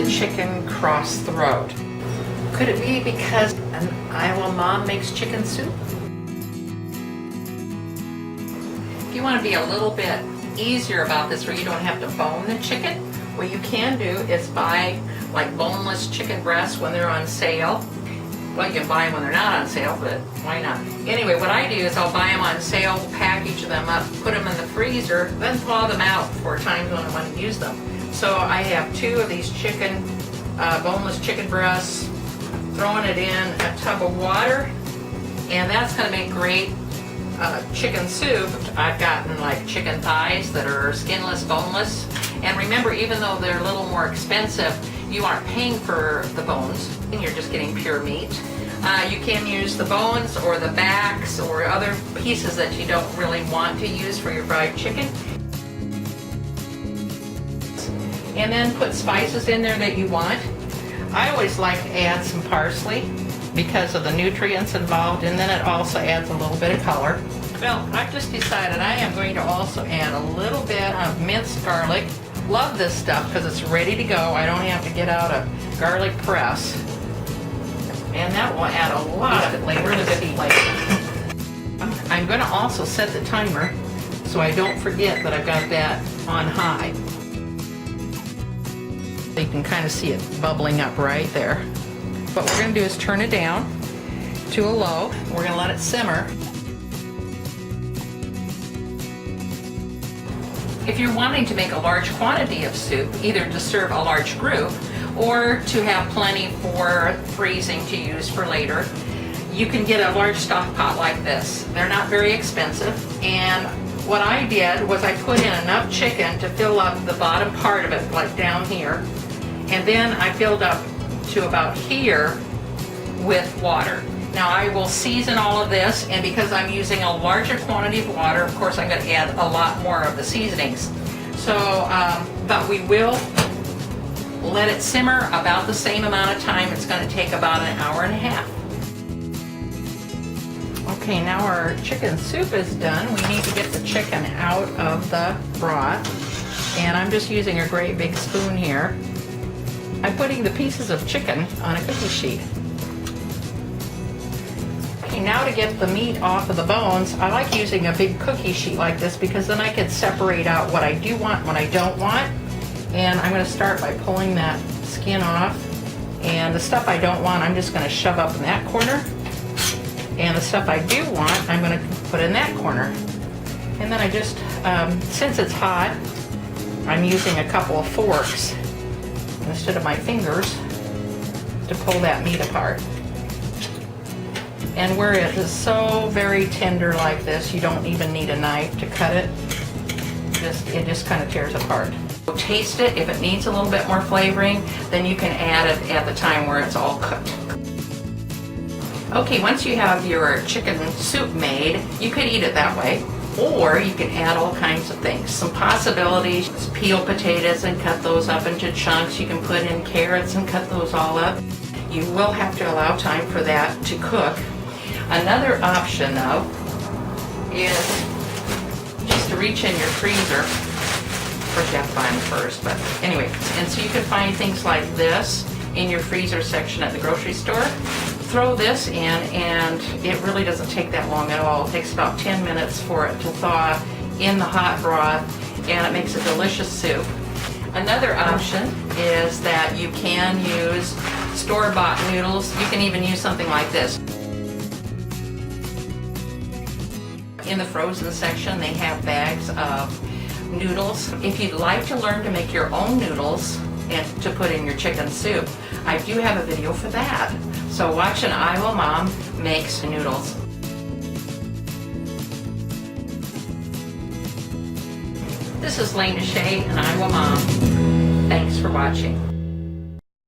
the chicken across the road. Could it be because an Iowa mom makes chicken soup? If you want to be a little bit easier about this where you don't have to bone the chicken, what you can do is buy like boneless chicken breasts when they're on sale. Well, you can buy them when they're not on sale, but why not? Anyway, what I do is I'll buy them on sale, package them up, put them in the freezer, then thaw them out for times when I want to use them. So I have 2 of these boneless chicken breasts, throwing it in a tub of water, and that's going to make great chicken soup. I've gotten like chicken thighs that are skinless, boneless, and remember, even though they're a little more expensive, you aren't paying for the bones, and you're just getting pure meat. You can use the bones or the backs or other pieces that you don't really want to use for your fried chicken. And then put spices in there that you want. I always like to add some parsley because of the nutrients involved, and then it also adds a little bit of color. Well, I've just decided I am going to also add a little bit of minced garlic. Love this stuff because it's ready to go. I don't have to get out a garlic press. And that will add a lot of flavor to the plate. I'm going to also set the timer so I don't forget that I've got that on high. You can kind of see it bubbling up right there. What we're going to do is turn it down to a low. We're going to let it simmer. If you're wanting to make a large quantity of soup, either to serve a large group or to have plenty for freezing to use for later, you can get a large stock pot like this. They're not very expensive, and what I did was I put in enough chicken to fill up the bottom part of it, like down here, and then I filled up to about here with water. Now I will season all of this, and because I'm using a larger quantity of water, of course I'm going to add a lot more of the seasonings. So, but we will let it simmer about the same amount of time. It's going to take about an hour and a half. Okay, now our chicken soup is done. We need to get the chicken out of the broth, and I'm just using a great big spoon here. I'm putting the pieces of chicken on a cookie sheet. Now to get the meat off of the bones, I like using a big cookie sheet like this because then I can separate out what I do want and what I don't want. And I'm going to start by pulling that skin off. And the stuff I don't want, I'm just going to shove up in that corner. And the stuff I do want, I'm going to put in that corner. And then I just, since it's hot, I'm using a couple of forks instead of my fingers to pull that meat apart. And where it is so very tender like this, you don't even need a knife to cut it. It just kind of tears apart. Taste it. If it needs a little bit more flavoring, then you can add it at the time where it's all cooked. Okay, once you have your chicken soup made, you could eat it that way, or you can add all kinds of things. Some possibilities: peel potatoes and cut those up into chunks. You can put in carrots and cut those all up. You will have to allow time for that to cook. Another option, though, is just to reach in your freezer. Of course, you have to buy them first, but anyway. And so you can find things like this in your freezer section at the grocery store. Throw this in, and it really doesn't take that long at all. It takes about 10 minutes for it to thaw in the hot broth, and it makes a delicious soup. Another option is that you can use store-bought noodles. You can even use something like this. In the frozen section, they have bags of noodles. If you'd like to learn to make your own noodles and to put in your chicken soup, I do have a video for that. So watch an Iowa mom makes noodles. This is Lane Deshay, an Iowa mom. Thanks for watching.